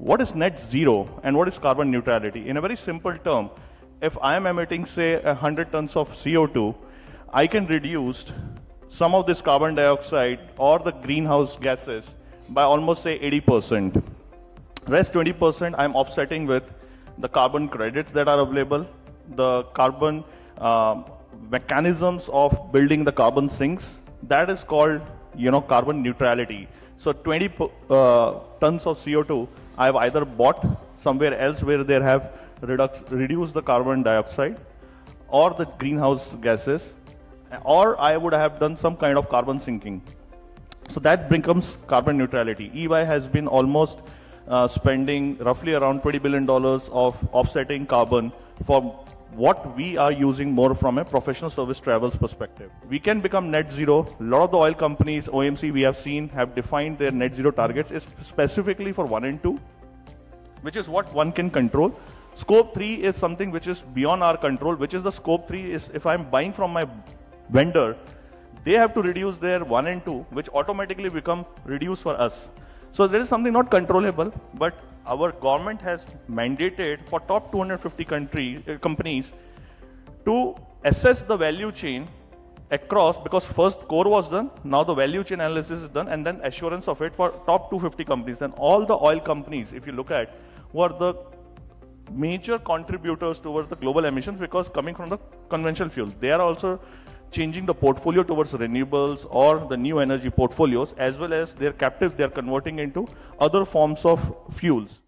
what is net zero and what is carbon neutrality? In a very simple term, if I am emitting, say, 100 tons of CO2, I can reduce some of this carbon dioxide or the greenhouse gases by almost, say, 80%. Rest 20% I'm offsetting with the carbon credits that are available, the carbon mechanisms of building the carbon sinks. That is called, carbon neutrality. So 20 tons of CO2 I've either bought somewhere else where they have reduced the carbon dioxide or the greenhouse gases, or I would have done some kind of carbon sinking. So that becomes carbon neutrality. EY has been almost spending roughly around $20 billion of offsetting carbon for what we are using more from a professional service travels perspective. We can become net zero. A lot of the oil companies, OMC, we have seen, have defined their net zero targets specifically for 1 and 2, which is what one can control. Scope 3 is something which is beyond our control, which is the scope 3 is if I'm buying from my vendor, they have to reduce their 1 and 2, which automatically become reduced for us. So there is something not controllable, but our government has mandated for top 250 companies to assess the value chain across, because first core was done, now the value chain analysis is done, and then assurance of it for top 250 companies. And all the oil companies, if you look at, who are the major contributors towards the global emissions, because coming from the conventional fuels, they are also changing the portfolio towards renewables or the new energy portfolios, as well as their captives they are converting into other forms of fuels.